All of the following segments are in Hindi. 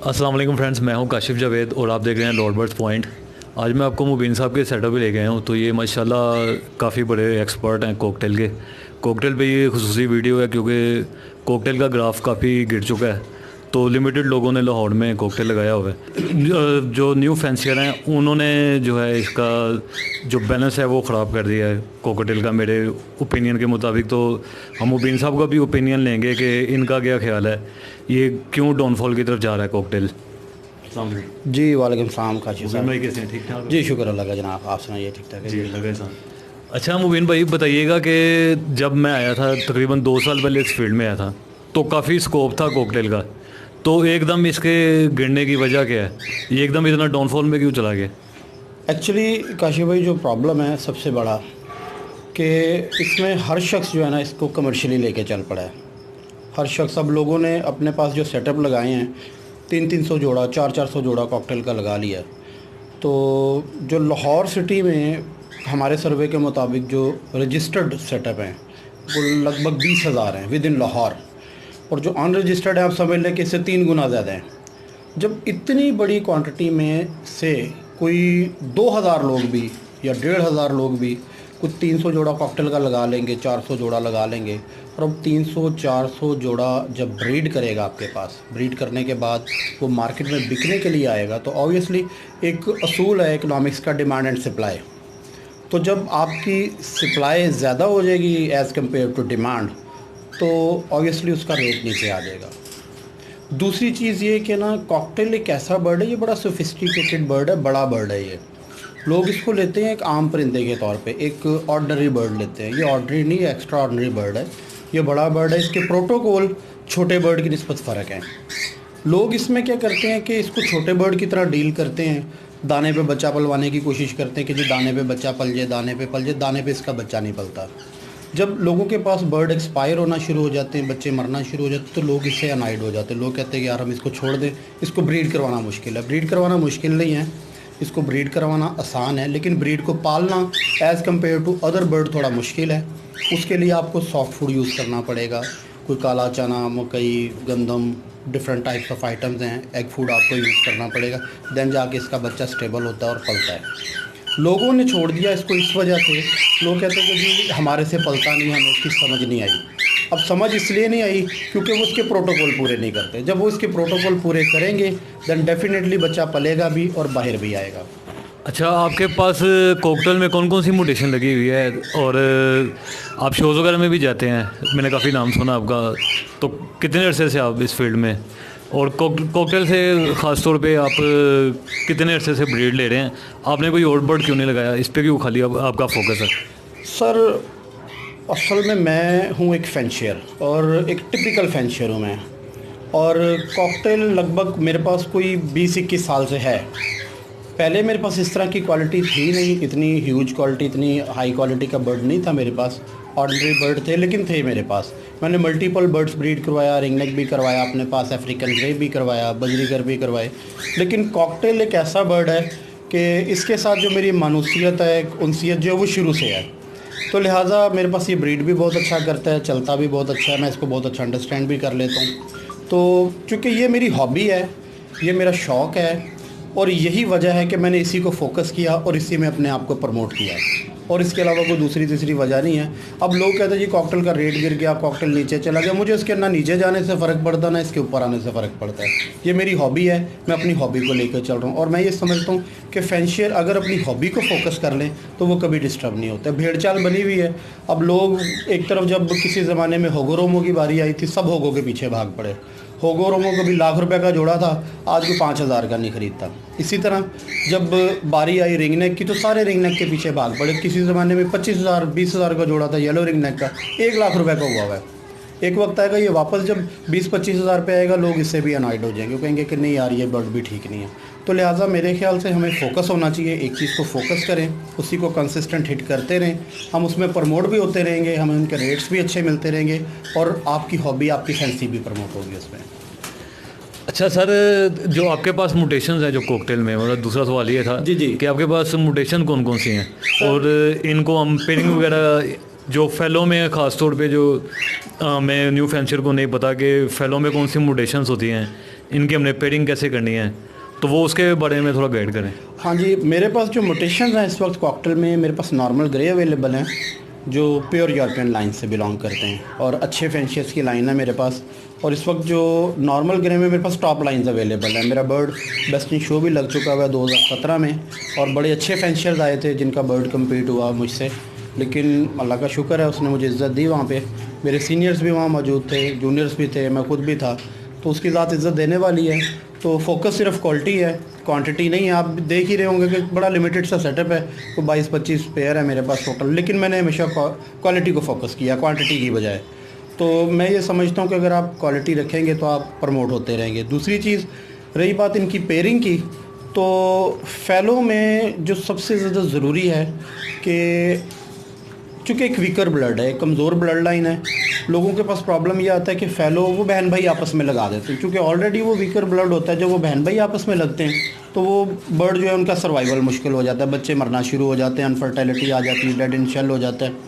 अस्सलाम वालेकुम फ्रेंड्स, मैं हूं काशिफ जावेद और आप देख रहे हैं लॉर्ड बर्ड्स पॉइंट। आज मैं आपको मुबीन साहब के सेटअप पे ले गया हूं। तो ये माशाल्लाह काफ़ी बड़े एक्सपर्ट हैं कॉकटेल के। कॉकटेल पे ये खुसूसी वीडियो है क्योंकि कॉकटेल का ग्राफ काफ़ी गिर चुका है, तो लिमिटेड लोगों ने लाहौर में कॉकटेल लगाया हुआ है। जो न्यू फैंसियर हैं उन्होंने जो है इसका जो बैलेंस है वो ख़राब कर दिया है कॉकटेल का, मेरे ओपिनियन के मुताबिक। तो हम मुबीन साहब का भी ओपिनियन लेंगे कि इनका क्या ख्याल है, ये क्यों डाउनफॉल की तरफ जा रहा है कॉकटेल। जी वालेकुम सलाम काशिफ साहब। भाई कैसे हैं, ठीक ठाक? जी शुक्र अल्लाह का जनाब, आप सुनाइए ठीक ठाक है? जी लगे साहब। अच्छा मुबीन भाई बताइएगा कि जब मैं आया था तकरीबन 2 साल पहले इस फील्ड में आया था तो काफ़ी स्कोप था कॉकटेल का, तो एकदम इसके गिरने की वजह क्या है, ये एकदम इतना डाउनफॉल में क्यों चला गया? एक्चुअली काशिफ भाई जो प्रॉब्लम है सबसे बड़ा कि इसमें हर शख्स जो है ना इसको कमर्शियली लेके चल पड़ा है। हर शख्स, अब लोगों ने अपने पास जो सेटअप लगाए हैं 300 जोड़ा 400 जोड़ा कॉकटेल का लगा लिया। तो जो लाहौर सिटी में हमारे सर्वे के मुताबिक जो रजिस्टर्ड सेटअप हैं वो लगभग 20,000 हैं विद इन लाहौर, और जो अनरजिस्टर्ड है आप समझ लें कि इससे 3 गुना ज़्यादा हैं। जब इतनी बड़ी क्वांटिटी में से कोई 2,000 लोग भी या 1,500 लोग भी कुछ 300 जोड़ा कॉकटेल का लगा लेंगे, 400 जोड़ा लगा लेंगे, और अब 300-400 जोड़ा जब ब्रीड करेगा आपके पास, ब्रीड करने के बाद वो मार्केट में बिकने के लिए आएगा, तो ऑब्वियसली एक असूल है इकोनॉमिक्स का, डिमांड एंड सप्लाई। तो जब आपकी सप्लाई ज़्यादा हो जाएगी एज़ कम्पेयर टू डिमांड, तो ऑब्वियसली उसका रेट नीचे आ जाएगा। दूसरी चीज़ ये कि ना कॉकटेल एक ऐसा बर्ड है, ये बड़ा सोफिस्टिकेटेड बर्ड है, बड़ा बर्ड है। ये लोग इसको लेते हैं एक आम परिंदे के तौर पे, एक ऑर्डनरी बर्ड लेते हैं। ये ऑर्डनरी नहीं, एक्स्ट्रा ऑर्डनरी बर्ड है, ये बड़ा बर्ड है। इसके प्रोटोकॉल छोटे बर्ड की निस्बत फ़र्क है। लोग इसमें क्या करते हैं कि इसको छोटे बर्ड की तरह डील करते हैं, दाने पे बच्चा पलवाने की कोशिश करते हैं कि जी दाने पे बच्चा पल जाए, दाने पे पल जाए, दाने पे इसका बच्चा नहीं पलता। जब लोगों के पास बर्ड एक्सपायर होना शुरू हो जाते हैं, बच्चे मरना शुरू हो जाते हैं, तो लोग इससे अनाइड हो जाते हैं। लोग कहते हैं कि यार हम इसको छोड़ दें, इसको ब्रीड करवाना मुश्किल है। ब्रीड करवाना मुश्किल नहीं है, इसको ब्रीड करवाना आसान है, लेकिन ब्रीड को पालना as compare to other bird थोड़ा मुश्किल है। उसके लिए आपको सॉफ्ट फूड यूज़ करना पड़ेगा, कोई काला चना, मकई, गंदम, डिफरेंट टाइप्स ऑफ आइटम्स हैं, एग फूड आपको यूज़ करना पड़ेगा, देन जाके इसका बच्चा स्टेबल होता है और पलता है। लोगों ने छोड़ दिया इसको इस वजह से, लोग कहते हैं कि जी हमारे से पलता नहीं, हमें उसकी समझ नहीं आई। अब समझ इसलिए नहीं आई क्योंकि वो उसके प्रोटोकॉल पूरे नहीं करते। जब वो इसके प्रोटोकॉल पूरे करेंगे देन डेफिनेटली बच्चा पलेगा भी और बाहर भी आएगा। अच्छा आपके पास कॉकटेल में कौन कौन सी मुटेशन लगी हुई है, और आप शोज़ वगैरह में भी जाते हैं, मैंने काफ़ी नाम सुना आपका, तो कितने अरसे से आप इस फील्ड में, और कॉकटेल से ख़ास तौर पे आप कितने अरसे से ब्रीड ले रहे हैं? आपने कोई और बर्ड क्यों नहीं लगाया, इस पे क्यों खाली आपका फोकस है? सर असल में मैं हूँ एक फैंशियर, और एक टिपिकल फैंशियर हूँ मैं, और कॉकटेल लगभग मेरे पास कोई 20-21 साल से है। पहले मेरे पास इस तरह की क्वालिटी थी नहीं, इतनी ह्यूज क्वालिटी, इतनी हाई क्वालिटी का बर्ड नहीं था मेरे पास। ऑर्डिनरी बर्ड थे लेकिन थे मेरे पास। मैंने मल्टीपल बर्ड्स ब्रीड करवाया, रिंगनेक भी करवाया अपने पास, अफ्रीकन ग्रे भी करवाया, बजरीगर भी करवाए, लेकिन कॉकटेल एक ऐसा बर्ड है कि इसके साथ जो मेरी मानूसियत है, उनसियत जो है वो शुरू से है। तो लिहाजा मेरे पास ये ब्रीड भी बहुत अच्छा करता है, चलता भी बहुत अच्छा है, मैं इसको बहुत अच्छा अंडरस्टैंड भी कर लेता हूँ। तो चूँकि ये मेरी हॉबी है, ये मेरा शौक़ है, और यही वजह है कि मैंने इसी को फोकस किया और इसी में अपने आप को प्रमोट किया, और इसके अलावा कोई दूसरी तीसरी वजह नहीं है। अब लोग कहते हैं जी कॉकटेल का रेट गिर गया, कॉकटेल नीचे चला गया, मुझे इसके ना नीचे जाने से फ़र्क पड़ता ना इसके ऊपर आने से फ़र्क पड़ता है। ये मेरी हॉबी है, मैं अपनी हॉबी को लेकर चल रहा हूँ, और मैं ये समझता हूँ कि फैंशियर अगर अपनी हॉबी को फोकस कर लें तो वो कभी डिस्टर्ब नहीं होता। भेड़ चाल बनी हुई है। अब लोग एक तरफ, जब किसी ज़माने में होगोरोमो की बारी आई थी, सब होगो के पीछे भाग पड़े। होगोरोमो कभी ₹1,00,000 का जोड़ा था, आज को 5,000 का नहीं खरीदता। इसी तरह जब बारी आई रिंगनेक की तो सारे रिंगनेक के पीछे भाग पड़े। किसी ज़माने में 25,000 20,000 का जोड़ा था येलो रिंगनेक का, ₹1,00,000 का हुआ है। एक वक्त आएगा ये वापस जब 20-25 हज़ार पे आएगा, लोग इससे भी अनॉयड हो जाएंगे, वो कहेंगे कि नहीं यार ये बर्ड भी ठीक नहीं है। तो लिहाजा मेरे ख्याल से हमें फोकस होना चाहिए, एक चीज़ को फोकस करें, उसी को कंसिस्टेंट हिट करते रहें, हम उसमें प्रमोट भी होते रहेंगे, हमें उनके रेट्स भी अच्छे मिलते रहेंगे, और आपकी हॉबी, आपकी फैंसी भी प्रमोट होगी उसमें। अच्छा सर, जो आपके पास म्यूटेशंस हैं जो कॉकटेल में, मतलब दूसरा सवाल ये था जी जी कि आपके पास म्यूटेशन कौन कौन सी हैं, और इनको हम पेयरिंग वगैरह जो फेलो में ख़ास तौर पे जो मैं न्यू फैंशियर को नहीं पता कि फेलो में कौन सी म्यूटेशंस होती हैं, इनकी हमने पेयरिंग कैसे करनी है, तो वो उसके बारे में थोड़ा गाइड करें। हाँ जी, मेरे पास जो म्यूटेशंस हैं इस वक्त कॉकटेल में, मेरे पास नॉर्मल ग्रे अवेलेबल हैं जो प्योर यूरोपियन लाइन से बिलोंग करते हैं, और अच्छे फेंशियस की लाइन है मेरे पास। और इस वक्त जो नॉर्मल ग्रे में मेरे पास टॉप लाइंस अवेलेबल है। मेरा बर्ड बेस्टिंग शो भी लग चुका हुआ है 2017 में, और बड़े अच्छे फेंशियर्स आए थे जिनका बर्ड कम्पीट हुआ मुझसे, लेकिन अल्लाह का शुक्र है उसने मुझे इज़्ज़त दी। वहाँ पे मेरे सीनियर्स भी वहाँ मौजूद थे, जूनियर्स भी थे, मैं खुद भी था, तो उसकी ज़ात इज़्ज़त देने वाली है। तो फोकस सिर्फ क्वालिटी है, क्वांटिटी नहीं है। आप देख ही रहे होंगे कि बड़ा लिमिटेड सा सेटअप है, वो 22-25 पेयर है मेरे पास टोटल, लेकिन मैंने हमेशा क्वालिटी को फोकस किया क्वांटिटी की बजाय। तो मैं ये समझता हूँ कि अगर आप क्वालिटी रखेंगे तो आप प्रमोट होते रहेंगे। दूसरी चीज़ रही बात इनकी पेयरिंग की, तो फैलो में जो सबसे ज़्यादा ज़रूरी है कि चूँकि एक वीकर ब्लड है, एक कमज़ोर ब्लड लाइन है, लोगों के पास प्रॉब्लम ये आता है कि फैलो वो बहन भाई आपस में लगा देते हैं। चूँकि ऑलरेडी वो वीकर ब्लड होता है, जब वो बहन भाई आपस में लगते हैं तो वो बर्ड जो है उनका सर्वाइवल मुश्किल हो जाता है, बच्चे मरना शुरू हो जाते हैं, अनफर्टिलिटी आ जाती है, डेड इन शेल हो जाता है।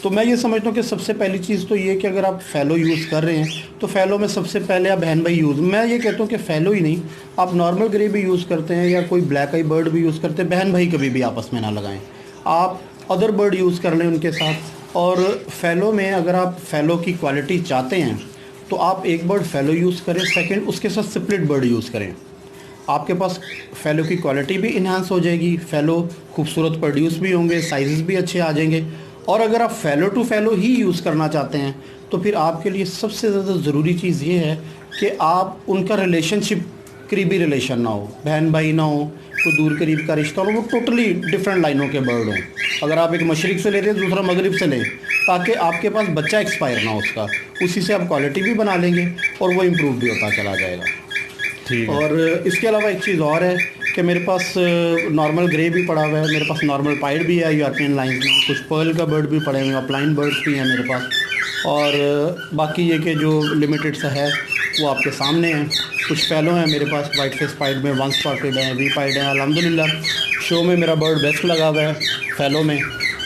तो मैं ये समझता हूँ कि सबसे पहली चीज़ तो ये कि अगर आप फैलो यूज़ कर रहे हैं तो फैलो में सबसे पहले आप बहन भाई यूज़, मैं ये कहता हूँ कि फैलो ही नहीं, आप नॉर्मल ग्रे भी यूज़ करते हैं या कोई ब्लैक आई बर्ड भी यूज़ करते हैं, बहन भाई कभी भी आपस में ना लगाएं, आप अदर बर्ड यूज़ कर लें उनके साथ। और फैलो में अगर आप फैलो की क्वालिटी चाहते हैं तो आप एक बर्ड फैलो यूज़ करें, सेकंड उसके साथ स्प्लिट बर्ड यूज़ करें, आपके पास फैलो की क्वालिटी भी इन्हांस हो जाएगी, फैलो खूबसूरत प्रोड्यूस भी होंगे, साइज़ भी अच्छे आ जाएंगे। और अगर आप फैलो टू फैलो ही यूज़ करना चाहते हैं तो फिर आपके लिए सबसे ज़्यादा ज़रूरी चीज़ ये है कि आप उनका रिलेशनशिप करीबी रिलेशन ना हो, बहन भाई ना हो, कोई दूर करीब का रिश्ता हो, वो टोटली डिफरेंट लाइनों के बर्ड हों। अगर आप एक मशरिक से ले रहे हैं दूसरा मगरिब से लें, ताकि आपके पास बच्चा एक्सपायर ना हो उसका, उसी से आप क्वालिटी भी बना लेंगे और वो इम्प्रूव भी होता चला जाएगा। ठीक है। और इसके अलावा एक चीज़ और है कि मेरे पास नॉर्मल ग्रे भी पड़ा हुआ है, मेरे पास नॉर्मल पाइड भी है यूरोपियन लाइन्स में, कुछ पर्ल का बर्ड भी पड़े हुए हैं, अपलाइन बर्ड्स भी हैं मेरे पास। और बाकी ये कि जो लिमिटेड सा है वो आपके सामने है। कुछ फैलो हैं मेरे पास, वाइट फेस पाइड में, वन स्पॉटेड हैं, वी पाइड हैं। अल्हम्दुलिल्लाह शो में मेरा बर्ड बेस्ट लगा हुआ है फैलो में।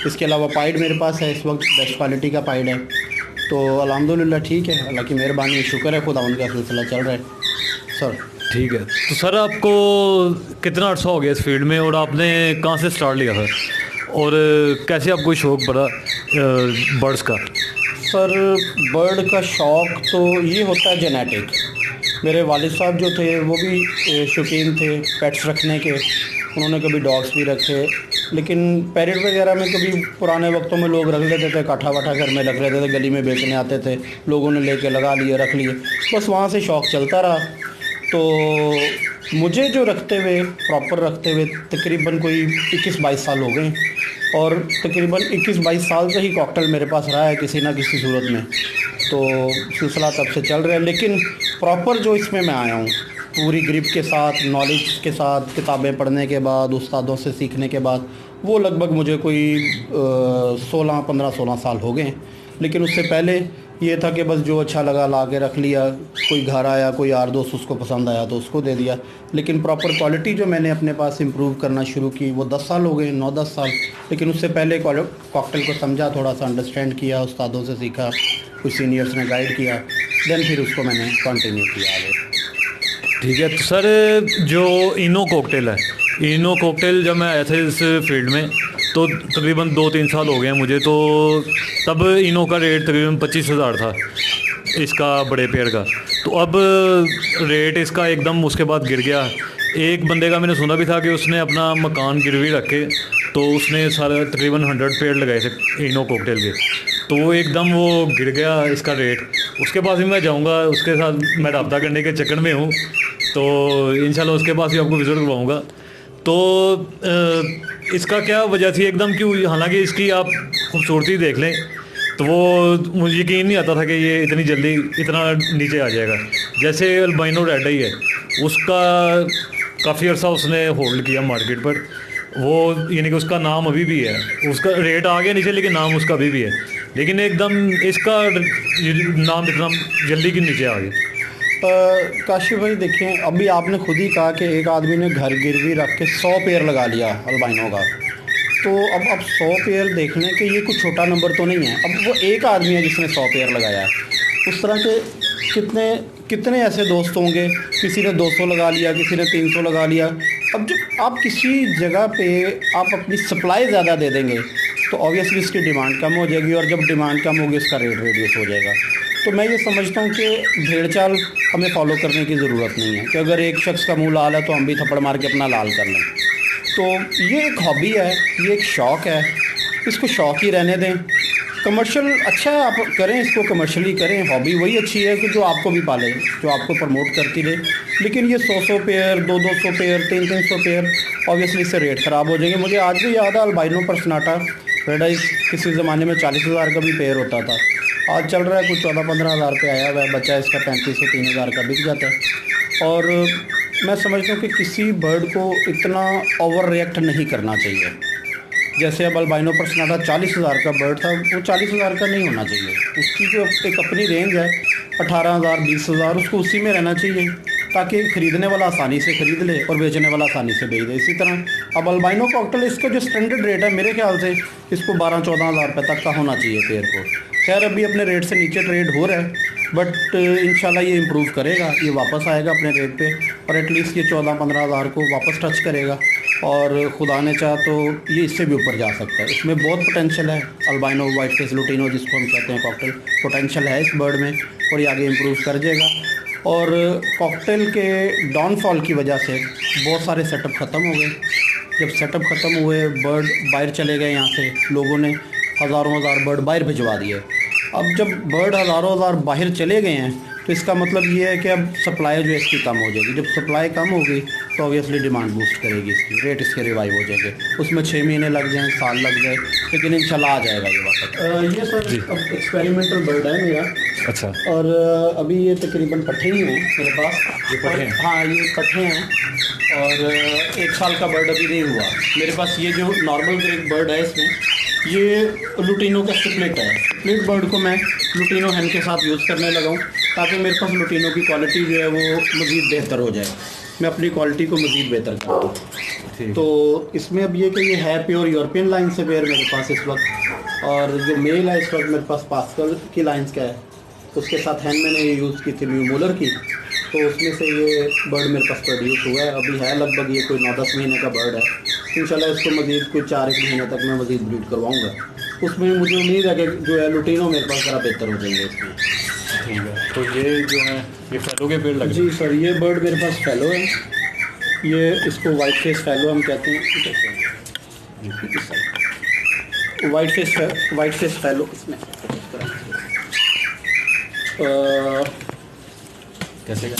इसके अलावा पाइड मेरे पास है इस वक्त, बेस्ट क्वालिटी का पाइड है। तो अल्हम्दुलिल्लाह ठीक है, अल्लाह की मेहरबानी, शुक्र है, खुदा उनका सिलसिला चल रहा है सर। ठीक है, तो सर आपको कितना अर्सा हो गया इस फील्ड में, और आपने कहाँ से स्टार्ट लिया सर, और कैसे आपको शौक़ पड़ा बर्ड्स का? सर बर्ड का शौक़ तो ये होता है जेनेटिक। मेरे वालिद साहब जो थे वो भी शौकीन थे पेट्स रखने के, उन्होंने कभी डॉग्स भी रखे, लेकिन पैरेट वगैरह में कभी पुराने वक्तों में लोग रख लेते थे, काठा वाठा घर में रख लेते थे, गली में बेचने आते थे, लोगों ने लेके लगा लिए, रख लिए, बस वहाँ से शौक़ चलता रहा। तो मुझे जो रखते हुए प्रॉपर रखते हुए तकरीबन कोई 21-22 साल हो गए, और तकरीबन 21-22 साल से ही कॉकटेल मेरे पास रहा है किसी ना किसी सूरत में। तो सिलसिला तब से चल रहा है, लेकिन प्रॉपर जो इसमें मैं आया हूँ पूरी ग्रिप के साथ, नॉलेज के साथ, किताबें पढ़ने के बाद, उस्तादों से सीखने के बाद, वो लगभग मुझे कोई 16 साल हो गए। लेकिन उससे पहले ये था कि बस जो अच्छा लगा ला के रख लिया, कोई घर आया, कोई यार दोस्त उसको पसंद आया तो उसको दे दिया। लेकिन प्रॉपर क्वालिटी जो मैंने अपने पास इंप्रूव करना शुरू की वो 10 साल हो गए, 9-10 साल। लेकिन उससे पहले कॉकटेल को समझा, थोड़ा सा अंडरस्टैंड किया, उस्तादों से सीखा, कुछ सीनियर्स ने गाइड किया, देन फिर उसको मैंने कंटिन्यू किया आगे। ठीक है, तो सर जो इनो कॉकटेल है, इनो कॉकटेल जब मैं आया था इस फील्ड में तो तकरीबन 2-3 साल हो गए हैं मुझे, तो तब इनो का रेट तकरीबन 25,000 था इसका, बड़े पेड़ का। तो अब रेट इसका एकदम उसके बाद गिर गया। एक बंदे का मैंने सुना भी था कि उसने अपना मकान गिरवी रखे तो उसने सारा तकरीबन 100 पेड़ लगाए थे इनो कॉकटेल के, तो वो एकदम वो गिर गया इसका रेट। उसके पास भी मैं जाऊंगा, उसके साथ मैं रब्ता करने के चक्कर में हूँ, तो इंशाल्लाह उसके पास भी आपको विज़िट करवाऊँगा। तो इसका क्या वजह थी एकदम क्यों, हालांकि इसकी आप खूबसूरती देख लें तो वो मुझे यकीन नहीं आता था कि ये इतनी जल्दी इतना नीचे आ जाएगा। जैसे अल्बाइनो रेड आई है, उसका काफ़ी अर्सा उसने होल्ड किया मार्केट पर, वो यानी कि उसका नाम अभी भी है, उसका रेट आ गया नीचे लेकिन नाम उसका अभी भी है, लेकिन एकदम इसका नाम इतना जल्दी के नीचे आ गया। काशिफ भाई देखें, अभी आपने खुद ही कहा कि एक आदमी ने घर गिरवी रख के 100 पेयर लगा लिया अल्बाइनो का, तो अब 100 पेयर देखने के ये कुछ छोटा नंबर तो नहीं है। अब वो एक आदमी है जिसने 100 पेयर लगाया है, उस तरह के कितने कितने ऐसे दोस्त होंगे, किसी ने 200 लगा लिया, किसी ने 300 लगा लिया। अब जब आप किसी जगह पे आप अपनी सप्लाई ज़्यादा दे देंगे तो ऑब्वियसली इसकी डिमांड कम हो जाएगी, और जब डिमांड कम होगी इसका रेट रिड्यूस हो जाएगा। तो मैं ये समझता हूँ कि भेड़ चाल हमें फॉलो करने की ज़रूरत नहीं है कि अगर एक शख्स का मुंह लाल है तो हम भी थप्पड़ मार के अपना लाल कर लें। तो ये एक हॉबी है, ये एक शौक़ है, इसको शौक़ ही रहने दें। कमर्शियल अच्छा है, आप करें इसको, कमर्शियली करें। हॉबी वही अच्छी है कि जो आपको भी पाले, जो आपको प्रमोट करती रहे। लेकिन ये 100 पेयर, 200 पेयर, 300 पेयर, ऑब्वियसली इससे रेट ख़राब हो जाएंगे। मुझे आज भी याद है अल्बाइनो पर्सनाटा पेराडाइज किसी ज़माने में 40,000 का भी पेयर होता था, आज चल रहा है कुछ 14-15 हज़ार पे आया हुआ है। बच्चा इसका 3500-3000 का बिक जाता है। और मैं समझता हूँ कि किसी बर्ड को इतना ओवर रिएक्ट नहीं करना चाहिए। जैसे अब अल्बाइनो पर्सनाटा 40,000 का बर्ड था, वो 40,000 का नहीं होना चाहिए। उसकी जो एक अपनी रेंज है 18,000, 20,000, उसको उसी में रहना चाहिए ताकि ख़रीदने वाला आसानी से ख़रीद ले और बेचने वाला आसानी से बेच दे। इसी तरह अब अल्बाइनो कॉकटेल, इसका जो स्टैंडर्ड रेट है मेरे ख्याल से इसको 12-14 हज़ार रुपये तक का होना चाहिए पेयर को। खैर अभी अपने रेट से नीचे ट्रेड हो रहा है, बट इंशाल्लाह ये इम्प्रूव करेगा, ये वापस आएगा अपने रेट पे और एटलीस्ट ये 14-15 हज़ार को वापस टच करेगा। और खुदा ने चाहा तो ये इससे भी ऊपर जा सकता है। इसमें बहुत पोटेंशियल है। अल्बाइनो वाइट फेस लुटिनो जिसको हम कहते हैं कॉकटेल, पोटेंशियल है इस बर्ड में और ये आगे इम्प्रूव कर जाएगा। और कॉकटेल के डाउनफॉल की वजह से बहुत सारे सेटअप ख़त्म हो गए। जब सेटअप ख़त्म हुए, बर्ड बाहर चले गए यहाँ से, लोगों ने हज़ारों हज़ार बर्ड बाहर भिजवा दिए। अब जब बर्ड हज़ारों हज़ार बाहर चले गए हैं तो इसका मतलब ये है कि अब सप्लाई जो है इसकी कम हो जाएगी। जब सप्लाई कम होगी तो ऑब्वियसली डिमांड बूस्ट करेगी, इसकी रेट इसके रिवाइव हो जाएंगे। उसमें 6 महीने लग जाएँ, साल लग जाए, लेकिन इंशाल्लाह आ जाएगा ये वापस। ये सर अब एक्सपेरिमेंटल बर्ड है मेरा। अच्छा। और अभी ये तकरीबन पट्ठे ही हैं मेरे पास। ये पट्ठे हैं? हाँ, ये पट्ठे हैं। और 1 साल का बर्ड अभी नहीं हुआ मेरे पास। ये जो नॉर्मल ग्रेड बर्ड है इसमें ये लुटिनो का स्प्लिट है। स्प्लिट बर्ड को मैं लुटिनो हैन के साथ यूज़ करने लगा हूँ ताकि मेरे पास लुटिनो की क्वालिटी जो है वो मज़ीद बेहतर हो जाए। मैं अपनी क्वालिटी को मज़ीद बेहतर करता हूँ। तो इसमें अब ये कि ये है प्योर यूरोपियन लाइन से पेयर मेरे पास इस वक्त। और जो मेल है इस वक्त मेरे पास पास्कल की लाइन्स का है, उसके साथ हैन मैंने ये यूज़ की थी म्यू मूलर की, तो उसमें से ये बर्ड मेरे पास प्रोड्यूस हुआ है। अभी है लगभग ये कोई 9-10 महीने का बर्ड है। इंशाल्लाह इसको मज़ीद कोई 4-1 महीने तक मैं मज़ीद ब्रीड करवाऊँगा। उसमें मुझे उम्मीद है कि जो है लुटिनो मेरे पास ज़रा बेहतर हो जाएंगे इसमें। ठीक है। तो ये जो है ये फैलो के पेड़ लग रहे हैं? जी सर, ये बर्ड मेरे पास फैलो है। ये इसको वाइट फेस फैलो हम कहते हैं। वाइट फेस फैलो इसमें कैसे का?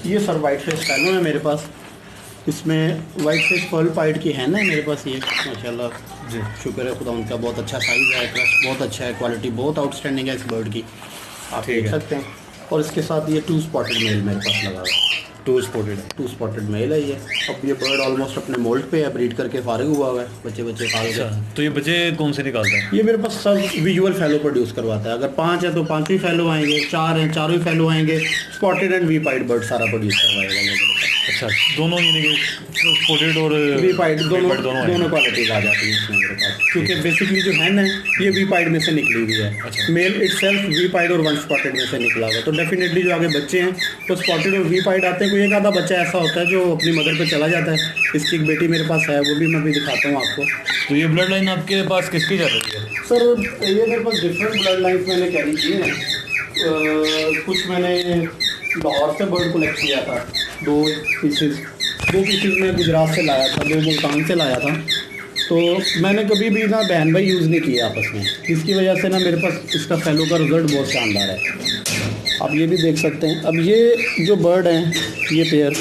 ये सर वाइट फेस फैलो है मेरे पास। इसमें वाइट फेस पर्ल पाइड की है ना मेरे पास। ये माशाल्लाह जी, शुक्र है खुदा, उनका बहुत अच्छा साइज़ है, क्रस्ट बहुत अच्छा है, क्वालिटी बहुत आउटस्टैंडिंग है इस बर्ड की, आप देख सकते हैं। और इसके साथ ये 2 स्पॉटेड मेल मेरे पास लगा हुआ है। 2 स्पॉटेड है। 2 स्पॉटेड मेल है ये। अब ये बर्ड ऑलमोस्ट अपने मोल्ड पे है, ब्रीड करके फारिग हुआ है, बच्चे पाल गए। तो ये बच्चे कौन से निकालते हैं? ये मेरे पास सब विजुअल फैलो प्रोड्यूस करवाता है। अगर 5 है तो 5 ही फैलो आएंगे, 4 हैं 4 ही फैलो आएंगे। Spotted and v pied bird सारा प्रोड्यूस करवाएगा ये मेरे पास। अच्छा, दोनों यानी कि स्पॉटेड और वी पाइड दोनों दोनों क्वालिटीज आ जाती हैं इसमें मेरे पास, क्योंकि बेसिकली जो हैन है ये वी पाइड में से निकली हुई है। अच्छा। मेल इटसेल्फ वी पाइड और 1 स्पॉटेड में से निकला हुआ है। तो डेफिनेटली जो आगे बच्चे हैं वो स्पॉटेड और वी पाइड आते हैं। कोई एक आधा बच्चा ऐसा होता है जो अपनी मदर पे चला जाता है। इसकी एक बेटी मेरे पास है, वो भी मैं भी दिखाता हूँ आपको। तो ये ब्लड लाइन आपके पास किसकी जा रही है? सर ये मेरे पास डिफरेंट ब्लड लाइन्स मैंने कैरी की हैं। कुछ मैंने लाहौर से बर्ड कलेक्ट किया था, 2 पीसेस मैं गुजरात से लाया था, 2 मुल्तान से लाया था। तो मैंने कभी भी ना बहन भाई यूज़ नहीं किए आपस में, जिसकी वजह से ना मेरे पास इसका फैलो का रिज़ल्ट बहुत शानदार है। आप ये भी देख सकते हैं। अब ये जो बर्ड हैं, ये पेयर,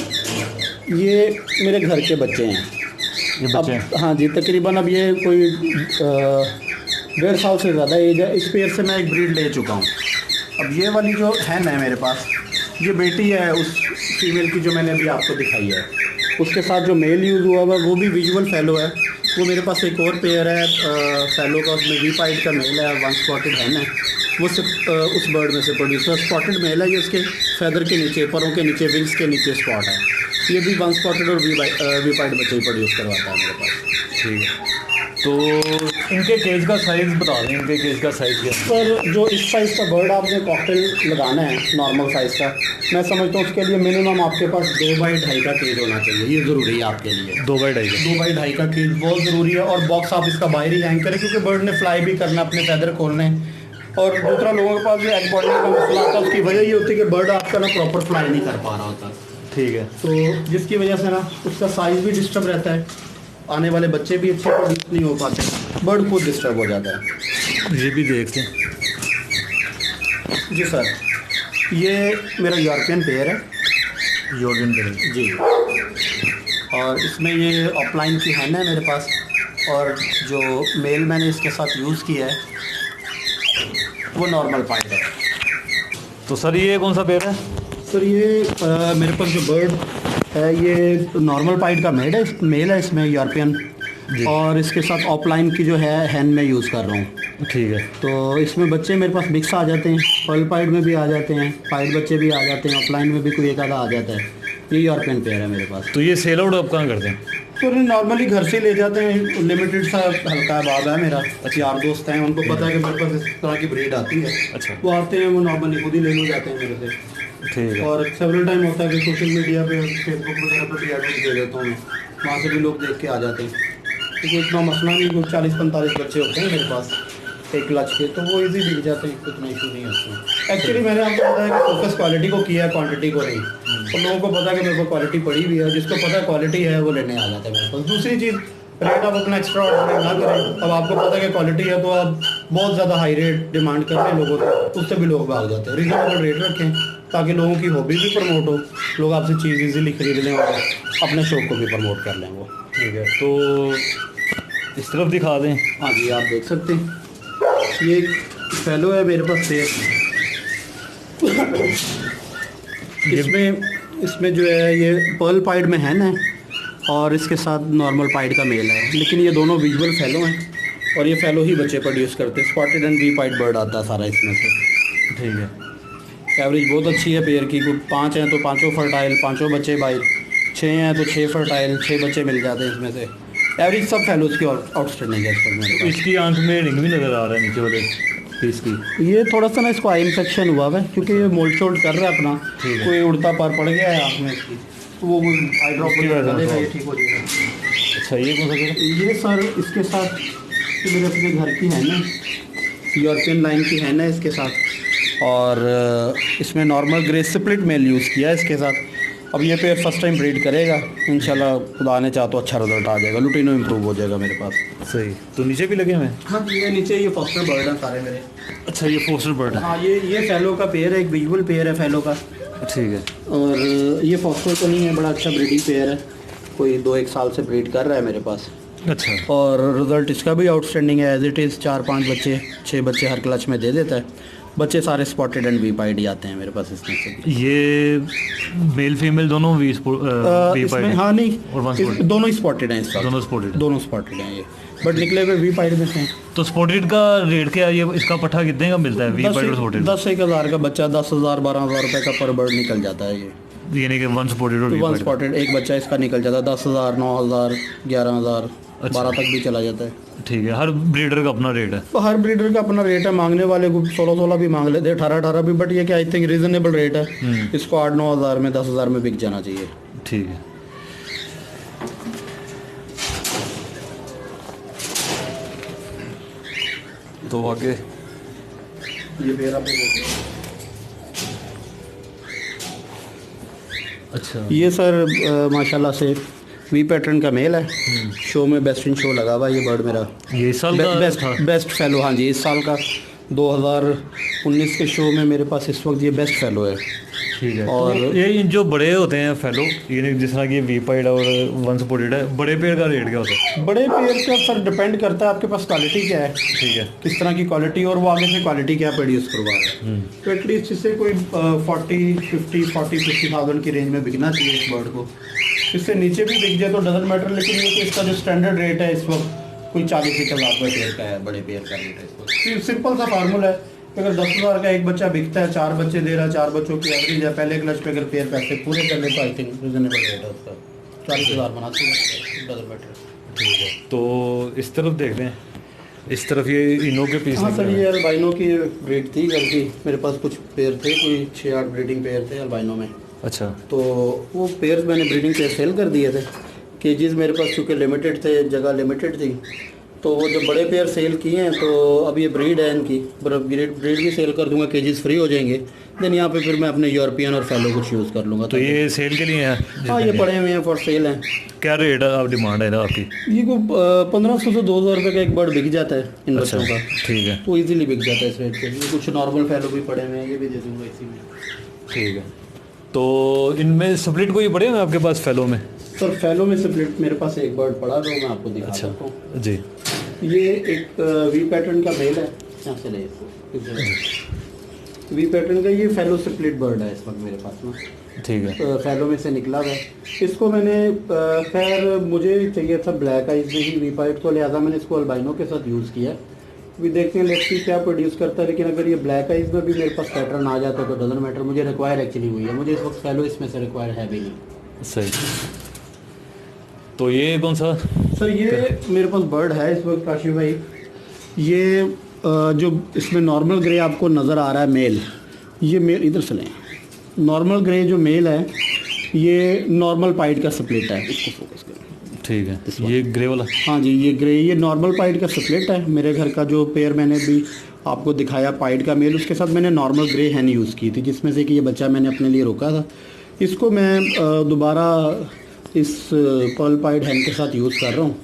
ये मेरे घर के बच्चे हैं। ये बच्चे हैं? अब हाँ जी, तकरीबन अब ये कोई 1.5 साल से ज़्यादा एज है। इस पेयर से मैं एक ब्रीड ले चुका हूँ। अब ये वाली जो हैन है मेरे पास, ये बेटी है उस फीमेल की जो मैंने अभी आपको दिखाई है। उसके साथ जो मेल यूज़ हुआ हुआ वो भी विजुअल फैलो है। वो मेरे पास एक और पेयर है फैलो का, उसमें वी पाइड का मेल है, 1 स्पॉटेड हैन है। वो उस बर्ड में से प्रोड्यूस हुआ। स्पॉटेड मेल है, ये उसके फैदर के नीचे, परों के नीचे, विंग्स के नीचे स्पॉट है। ये भी वन स्पॉटेड और वी पाइड बच्चे ही प्रोड्यूस करवाता है मेरे पास। ठीक है, तो इनके केज का साइज़ बता दें, इनके केज का साइज़ क्या है? पर जो इस साइज़ का बर्ड आपने कॉकटेल लगाना है नॉर्मल साइज़ का, मैं समझता हूँ उसके लिए मिनिमम आपके पास 2x2.5 का केज होना चाहिए। ये ज़रूरी है आपके लिए। 2x2.5 का? 2x2.5 का केज बहुत ज़रूरी है। और बॉक्स आप इसका बाहर ही हैंग करें, क्योंकि बर्ड ने फ्लाई भी करना, अपने फैदर खोलने। और दूसरा लोगों के पास जो एग बॉर्डनिंग का मसला आता है, उसकी वजह ये होती है कि बर्ड आपका ना प्रॉपर फ्लाई नहीं कर पा रहा होता। ठीक है, तो जिसकी वजह से ना उसका साइज़ भी डिस्टर्ब रहता है, आने वाले बच्चे भी अच्छे प्रोड्यूस नहीं हो पाते, बर्ड खुद डिस्टर्ब हो जाता है। ये भी देखते हैं। जी सर, ये मेरा यूरोपियन पेयर है। यूरोपियन पेयर जी, और इसमें ये ऑफलाइन की हैन है मेरे पास, और जो मेल मैंने इसके साथ यूज़ किया है वो नॉर्मल पाइड है। तो सर ये कौन सा पेयर है? सर ये मेरे पास जो बर्ड है ये नॉर्मल पाइड का मेल है, इसमें यूरोपियन, और इसके साथ ऑफलाइन की जो है हैन में यूज़ कर रहा हूँ। ठीक है, तो इसमें बच्चे मेरे पास मिक्स आ जाते हैं, पर्ल पाइड में भी आ जाते हैं, पाइड बच्चे भी आ जाते हैं, ऑफलाइन में भी कोई एक आधा आ जाता है। ये यूरोपियन पेयर है मेरे पास। तो ये सेल आउट आप कहाँ करते हैं? तो नॉर्मली घर से ले जाते हैं, लिमिटेड सा हल्का बाग है मेरा। यार दोस्त हैं, उनको पता है कि मेरे पास इस तरह की ब्रीड आती है। अच्छा, वो आते हैं, वो नॉर्मली खुद ही ले जाते हैं मेरे से। ठीक है। और सेवरल टाइम होता है कि सोशल मीडिया पे, फेसबुक वगैरह पर भी एड्स दे देता हूँ, वहाँ से भी लोग देख के आ जाते हैं। क्योंकि इतना मसला नहीं, कुछ 40-45 बच्चे होते हैं मेरे पास एक क्लच के, तो वो इजी बिक जाते हैं, इतना इशू नहीं होता। एक्चुअली मैंने आपको बताया कि फोकस क्वालिटी को किया है, क्वांटिटी को नहीं। तो लोगों को पता है कि मेरे को क्वालिटी पड़ी भी है, जिसको पता है क्वालिटी है वो लेने आ जाता है मेरे पास। दूसरी चीज़, रेट आप अपना एक्स्ट्रा ऑर्डर ना करें। अब आपको पता है कि क्वालिटी है, तो आप बहुत ज़्यादा हाई रेट डिमांड कर रहे हैं लोगों को, उससे भी लोग भाग जाते हैं। रीजनेबल रेट रखें ताकि लोगों की हॉबी भी प्रमोट हो, लोग आपसे चीज़ इजीली खरीद लें और अपने शौक को भी प्रमोट कर लें वो। ठीक है, तो इस तरफ दिखा दें। हाँ जी, आप देख सकते हैं, ये एक फेलो है मेरे पास पेयर। इसमें जो है ये पर्ल पाइड में हैन है, और इसके साथ नॉर्मल पाइड का मेल है, लेकिन ये दोनों विजुअल फेलो हैं, और ये फेलो ही बच्चे प्रोड्यूस करते हैं। Spotted and v pied bird आता है सारा इसमें से। ठीक है, एवरेज बहुत अच्छी है पेयर की। 5 हैं तो 5 फर्टाइल, 5 बच्चे बाइट, 6 हैं तो 6 फर्टाइल, 6 बच्चे मिल जाते हैं इसमें से। एवरेज सब फेलोज की आउटस्टैंडिंग है इसमें मेरे पास। इसकी आंख में रिंग भी नज़र आ रहा है नीचे वाले पीस की। ये थोड़ा सा ना इसको आई इन्फेक्शन हुआ है, क्योंकि ये मोल्ड शोल्ड कर रहा है अपना, कोई उड़ता पार पड़ गया है आँख में इसकी, तो वो आई ड्रॉप लगेगा, ये ठीक हो जाएगा। अच्छा, ये कौन सा पेयर है? ये सर इसके साथ ये मेरे अपने घर की है ना, यूरोपियन लाइन की है ना इसके साथ, और इसमें normal grey split male use किया है इसके साथ। अब ये पेयर फर्स्ट टाइम ब्रीड करेगा, इंशाल्लाह खुदा ने चाह तो अच्छा रिजल्ट आ जाएगा, लुटिनो इम्प्रूव हो जाएगा मेरे पास। सही, तो नीचे भी लगे हुए हैं? हाँ, ये नीचे ये फॉस्टर बर्ड है सारे मेरे। अच्छा, ये फोस्टर बर्ड है? हाँ, ये फेलो का पेयर है, एक विजुअल पेयर है फेलो का। ठीक है, और ये फॉस्टर तो नहीं है, बड़ा अच्छा ब्रीडिंग पेयर है, कोई 2-1 साल से ब्रीड कर रहा है मेरे पास। अच्छा, और रिज़ल्ट इसका भी आउटस्टैंडिंग है, एज इट इज़ 4-5 बच्चे, 6 बच्चे हर क्लच में दे देता है। बच्चे सारे स्पॉटेड एंड वी पाइड ही आते हैं मेरे पास इसमें से। ये मेल फीमेल दोनों वी पाइड हैं? हाँ नहीं, और वन spotted? दोनों ही स्पॉटेड हैं इसका। दोनों स्पॉटेड? दोनों स्पॉटेड हैं ये, बट निकले हुए वी पाइड में से। तो स्पॉटेड का रेट क्या है? ये इसका पट्ठा कितने का मिलता है वी पाइड और स्पॉटेड? 10-1 हज़ार का बच्चा, 10,000 12,000 रुपये का पर बर्ड निकल जाता है ये। यानी कि वन स्पॉटेड और वी वन पाइड? स्पॉटेड एक बच्चा इसका निकल जाता है 10,000 9,000 11,000 12 तक भी चला जाता है। ठीक है, हर ब्रीडर का अपना रेट है? तो हर ब्रीडर का अपना रेट है, मांगने वाले को 16-16 भी मांग लेते हैं, 18-18 भी, बट ये क्या आई थिंक रीजनेबल रेट है। इसको 8-9 हज़ार में 10 हज़ार में बिक जाना चाहिए। ठीक है, तो आगे ये पेड़ आप देखिए। अच्छा, ये सर माशाल्लाह से वी पैटर्न का मेल है, शो में बेस्ट इन शो लगा हुआ है ये बर्ड मेरा। ये इस साल का था? बेस्ट फेलो, हाँ जी, इस साल का 2019 के शो में मेरे पास इस वक्त ये बेस्ट फेलो है। ठीक है, और तो ये जो बड़े होते हैं फेलो, ये जिस तरह की वी पाइड और वन सपोर्टेड है, बड़े पेड़ का रेट क्या होता है? बड़े पेड़ का सर डिपेंड करता है आपके पास क्वालिटी क्या है, ठीक है, किस तरह की क्वालिटी, और वो आगे से क्वालिटी क्या प्रोड्यूस करवा रहा है। तो एटलीस्ट इससे कोई 40-50,000 की रेंज में बिकना चाहिए इस बर्ड को। इससे नीचे भी बिक जाए तो डजंट मैटर, लेकिन ये कि इसका जो स्टैंडर्ड रेट है इस वक्त कोई 40-50,000 रुपये पेड़ का है, बड़े पेड़ का रेट है इस वक्त। सिंपल सा फार्मूला है अगर 10,000 का एक बच्चा बिकता है, 4 बच्चे दे रहा है, 4 बच्चों की एवरेज है, पहले क्लच पे अगर पेयर पैसे पूरे कर ले तो आई थिंक रीजनेबल रेट है उसका। 40,000 बनाते हैं, डजन बेटर। ठीक है, तो इस तरफ देख रहे हैं, इस तरफ ये इनो के पीस। हाँ सर, ये अल्बाइनो की ब्रीड थी घर की, मेरे पास कुछ पेयर थे, कोई 6-8 ब्रीडिंग पेयर थे अल्बाइनो में। अच्छा, तो वो पेयर्स मैंने ब्रीडिंग पेयर सेल कर दिए थे। केजीज़ मेरे पास चूँकि लिमिटेड थे, जगह लिमिटेड थी, तो वो जब बड़े पेयर सेल किए हैं तो अब ये ब्रीड है इनकी, ब्रीड भी सेल कर दूंगा, केजीज़ फ्री हो जाएंगे। देन यहाँ पे फिर मैं अपने यूरोपियन और फेलो कुछ यूज़ कर लूँगा। तो ये सेल के लिए हैं? हाँ, ये पड़े हुए हैं, फॉर सेल हैं। क्या रेट है आप डिमांड है ना आपकी? ये को 1500 से 2000 रुपये का एक बर्ड बिक जाता है इन अच्छा, बच्चों का। ठीक है, वो इजीली बिक जाता है इस रेट पे। ये कुछ नॉर्मल फेलो भी पड़े हुए हैं, ये भी दे दूँगा इसी में। ठीक है। तो इनमें स्प्लिट कोई पड़े हैं आपके पास फेलो में? सर फेलो में स्प्लिट मेरे पास एक बर्ड पड़ा जो मैं आपको दिखा अच्छा सकता हूँ। जी, ये एक वी पैटर्न का मेल है, यहाँ से ले वी पैटर्न का, ये फेलो स्प्लिट बर्ड है इस वक्त मेरे पास में। ठीक है, फेलो में से निकला हुआ है। इसको मैंने खैर मुझे चाहिए था ब्लैक आइज में ही वी पाइट को, लिहाजा मैंने इसको अल्बाइनो के साथ यूज़ किया। अभी देखते हैं लेट्स सी क्या प्रोड्यूस करता है, लेकिन अगर ये ब्लैक आइज में भी मेरे पास पैटर्न आ जाता है तो डजंट मैटर, मुझे रिक्वायर एक्चुअली हुई है, मुझे इस वक्त फेलो इसमें से रिक्वायर है भी नहीं। सही। तो ये कौन सा? सर ये मेरे पास बर्ड है इस वक्त काशिफ भाई, ये जो इसमें नॉर्मल ग्रे आपको नज़र आ रहा है मेल, ये मेल इधर से लें, नॉर्मल ग्रे जो मेल है ये नॉर्मल पाइट का स्प्लिट है, इसको फोकस करें। ठीक है, ये ग्रे वाला? हाँ जी, ये ग्रे, ये नॉर्मल पाइट का स्प्लिट है। मेरे घर का जो पेयर मैंने भी आपको दिखाया पाइट का मेल, उसके साथ मैंने नॉर्मल ग्रे हैन यूज़ की थी, जिसमें से कि ये बच्चा मैंने अपने लिए रोका था। इसको मैं दोबारा इस पर्ल पाइड हैन के साथ यूज़ कर रहा हूँ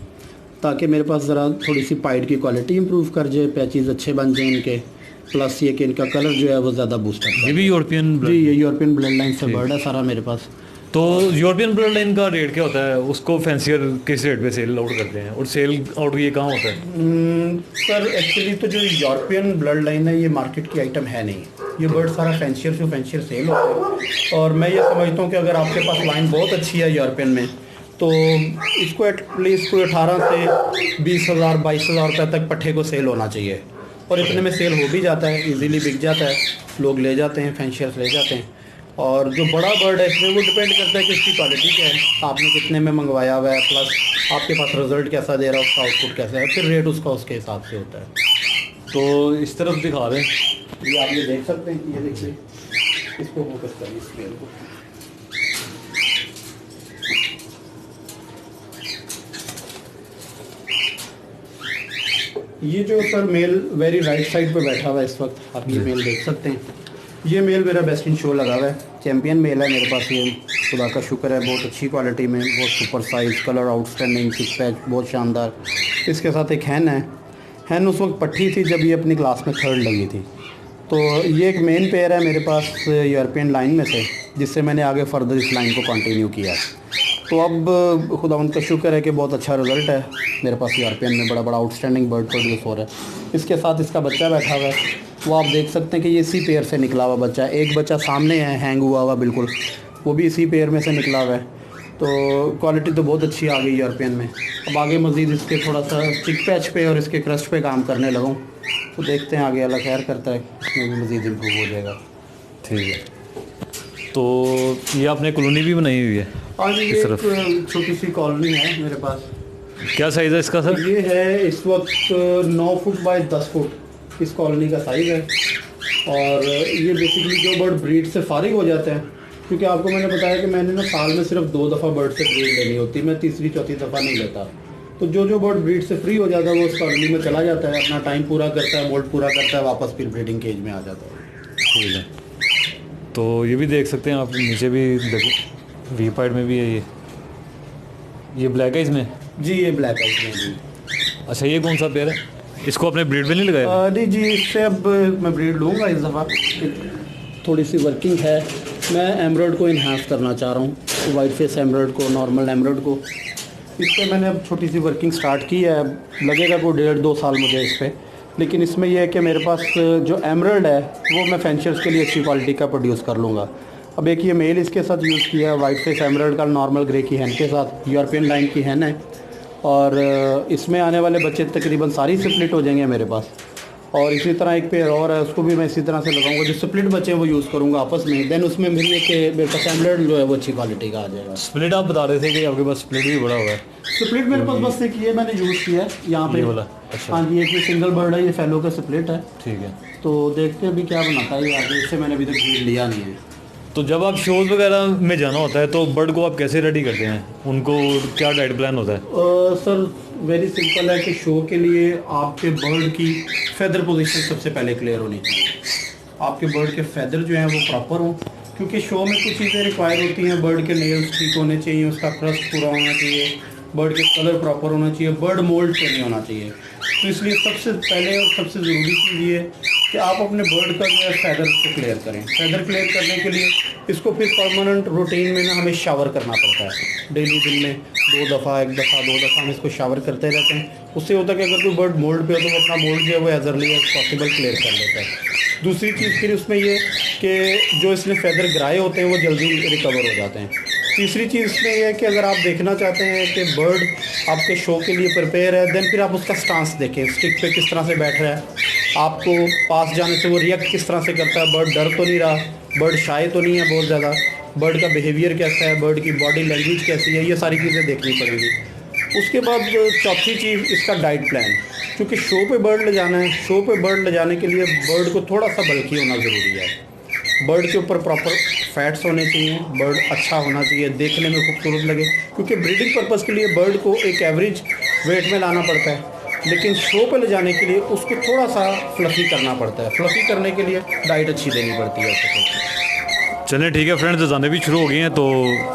ताकि मेरे पास ज़रा थोड़ी सी पाइड की क्वालिटी इंप्रूव कर जाए, पैचेज़ अच्छे बन जाए इनके, प्लस ये कि इनका कलर जो है वो ज़्यादा बूस्ट है। ये भी यूरोपियन? जी, ये यूरोपियन ब्लड लाइन से बर्ड है सारा मेरे पास। तो यूरोपियन ब्लड लाइन का रेट क्या होता है? उसको फैंसियर किस रेट पे सेल आउट करते हैं, और सेल आउट ये कहाँ होता है? सर एक्चुअली तो जो यूरोपियन ब्लड लाइन है ये मार्केट की आइटम है नहीं, ये बर्ड सारा फैंसियर से फैंसियर सेल होता है। और मैं ये समझता हूँ कि अगर आपके पास लाइन बहुत अच्छी है यूरोपियन में तो इसको एटलीस्ट कोई 18 से 20,000 22,000 रुपये तक पट्ठे को सेल होना चाहिए, और इतने में सेल हो भी जाता है, इजीली बिक जाता है, लोग ले जाते हैं, फैंसियर्स ले जाते हैं। और जो बड़ा बर्ड है इसमें वो डिपेंड करता है कि इसकी क्वालिटी क्या है, आपने कितने में मंगवाया हुआ है, प्लस आपके पास रिज़ल्ट कैसा दे रहा है, उसका आउटपुट कैसा है, फिर रेट उसका उसके हिसाब से होता है। तो इस तरफ दिखा रहे हैं, ये आप ये देख सकते हैं, ये देखिए, इसको फोकस करिए इस पेड़ को। ये जो sir male very right side पे बैठा हुआ है इस वक्त, आप ये मेल देख सकते हैं। ये मेल मेरा बेस्ट इन शो लगा हुआ है, चैम्पियन मेल है मेरे पास, ये खुदा का शुक्र है, बहुत अच्छी क्वालिटी में, बहुत super size, colour outstanding, six patch बहुत शानदार। इसके साथ एक हैन है, हैन उस वक्त पट्टी थी जब ये अपनी क्लास में 3rd लगी थी। तो ये एक मेन पेयर है मेरे पास यूरोपियन लाइन में से, जिससे मैंने आगे फर्दर इस लाइन को कंटिन्यू किया। तो अब खुदा उनका शुक्र है कि बहुत अच्छा रिज़ल्ट है मेरे पास, यूरोपियन में बड़ा बड़ा आउटस्टैंडिंग बर्ड प्रोड्यूस हो रहा है। इसके साथ इसका बच्चा बैठा हुआ है, वो आप देख सकते हैं कि ये इसी पेयर से निकला हुआ बच्चा है। एक बच्चा सामने है हैंग हुआ हुआ बिल्कुल, वो भी इसी पेयर में से निकला हुआ है। तो क्वालिटी तो बहुत अच्छी आ गई यूरोपियन में। अब आगे मज़ीद इसके थोड़ा सा चिक पैच पे और इसके क्रस्ट पे काम करने लगूँ, तो देखते हैं आगे अल्लाह खैर करता है, इसमें भी मज़ीद इम्प्रूव हो जाएगा। ठीक है, तो ये आपने कॉलोनी भी बनाई हुई है? हाँ जी, ये एक छोटी सी कॉलोनी है मेरे पास। क्या साइज़ है इसका सर? ये है इस वक्त 9 फुट बाय 10 फुट इस कॉलोनी का साइज़ है। और ये बेसिकली जो बर्ड ब्रीड से फारिग हो जाते हैं, क्योंकि आपको मैंने बताया कि मैंने ना साल में सिर्फ 2 दफ़ा बर्ड से ब्रीड लेनी होती, मैं तीसरी चौथी दफ़ा नहीं लेता। तो जो बर्ड ब्रीड से फ्री हो जाता है वो उस कॉलोनी में चला जाता है, अपना टाइम पूरा करता है, मोल्ट पूरा करता है, वापस फिर ब्रीडिंग केज में आ जाता है। ठीक है, तो ये भी देख सकते हैं आप, नीचे भी देखो वी पाइड में भी है ये ब्लैक आइज में? जी, ये ब्लैक आइज में जी। अच्छा, ये कौन सा पेयर है? इसको अपने ब्रीड में नहीं लगाया? नहीं जी, इससे अब मैं ब्रीड लूँगा इस दफ़ा। थोड़ी सी वर्किंग है, मैं एमरल्ड को इन्हांस करना चाह रहा हूँ, वाइट फेस एमरल्ड को, नॉर्मल एमरल्ड को। इस पर मैंने अब छोटी सी वर्किंग स्टार्ट की है, लगेगा कोई 1.5-2 साल मुझे इस पर। लेकिन इसमें यह है कि मेरे पास जो एमरल्ड है वो मैं फैंसियर्स के लिए अच्छी क्वालिटी का प्रोड्यूस कर लूँगा। अब एक ये मेल इसके साथ यूज़ किया है, वाइट फेस एमरल्ड का नॉर्मल ग्रे की हैन के साथ, यूरोपियन लाइन की हैन है। और इसमें आने वाले बच्चे तकरीबन सारी स्प्लिट हो जाएंगे मेरे पास। और इसी तरह एक पेयर और है, उसको भी मैं इसी तरह से लगाऊंगा। जो स्प्लिट बचे हैं वो यूज़ करूंगा आपस में। देन उसमें मेरी एक असेंबलर जो है वो अच्छी क्वालिटी का आ जाएगा। स्प्लिट आप बता रहे थे कि आपके पास स्प्लिट भी बड़ा हुआ है। स्प्लिट मेरे पास बस एक ये मैंने यूज़ किया है यहाँ पे ये वाला? अच्छा। हाँ जी, एक सिंगल बर्ड है, ये फेलो का स्प्लिट है। ठीक है। तो देखते हैं अभी क्या बनाता है ये आगे। इससे मैंने अभी तक ब्रीड लिया नहीं है। तो जब आप शोज़ वगैरह में जाना होता है तो बर्ड को आप कैसे रेडी करते हैं, उनको क्या डाइट प्लान होता है? सर वेरी सिंपल है कि शो के लिए आपके बर्ड की फेदर पोजीशन सबसे पहले क्लियर होनी चाहिए। आपके बर्ड के फेदर जो हैं वो प्रॉपर हों, क्योंकि शो में कुछ चीज़ें रिक्वायर होती हैं। बर्ड के नेल्स ठीक होने चाहिए, उसका क्रस्ट पूरा होना चाहिए, बर्ड के कलर प्रॉपर होना चाहिए, बर्ड मोल्ड नहीं होना चाहिए। तो इसलिए सबसे पहले और सबसे ज़रूरी चीज़ ये है कि आप अपने बर्ड का जो है फैदर को क्लियर करें। फैदर क्लियर करने के लिए इसको फिर परमानेंट रूटीन में ना हमें शावर करना पड़ता है। डेली दिन में 2 दफ़ा 1 दफ़ा 2 दफ़ा हम इसको शावर करते रहते हैं। उससे होता है कि अगर कोई बर्ड मोल्ड पे हो तो वो अपना मोल्ड जो है वो as early as possible clear कर लेता है। दूसरी चीज़ फिर उसमें ये कि जो इसमें फैदर गिराए होते हैं वो जल्दी रिकवर हो जाते हैं। तीसरी चीज़ इसमें यह है कि अगर आप देखना चाहते हैं कि बर्ड आपके शो के लिए प्रिपेयर है, देन फिर आप उसका स्टांस देखें, स्टिक पे किस तरह से बैठ रहा है, आपको पास जाने से वो रिएक्ट किस तरह से करता है, बर्ड डर तो नहीं रहा, बर्ड शाय तो नहीं है बहुत ज़्यादा, बर्ड का बिहेवियर कैसा है, बर्ड की बॉडी लैंग्वेज कैसी है, ये सारी चीज़ें देखनी पड़ेंगी। उसके बाद चौथी चीज़ इसका डाइट प्लान, क्योंकि शो पे बर्ड ले जाना है। शो पे बर्ड ले जाने के लिए बर्ड को थोड़ा सा बल्की होना ज़रूरी है। बर्ड के ऊपर प्रॉपर फैट्स होने चाहिए, बर्ड अच्छा होना चाहिए, देखने में खूबसूरत लगे, क्योंकि ब्रीडिंग पर्पज़ के लिए बर्ड को एक एवरेज वेट में लाना पड़ता है, लेकिन शो पे ले जाने के लिए उसको थोड़ा सा फ्लफ़ी करना पड़ता है। फ्लफ़ी करने के लिए डाइट अच्छी देनी पड़ती है उसको। चलें ठीक है फ्रेंड्स, जाने भी शुरू हो गई हैं तो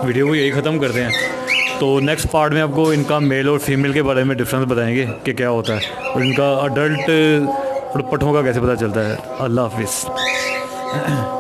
वीडियो को यही ख़त्म करते हैं। तो नेक्स्ट पार्ट में आपको इनका मेल और फीमेल के बारे में डिफरेंस बताएंगे कि क्या होता है और इनका अडल्ट और पट्ठों का कैसे पता चलता है। अल्लाह हाफिज़।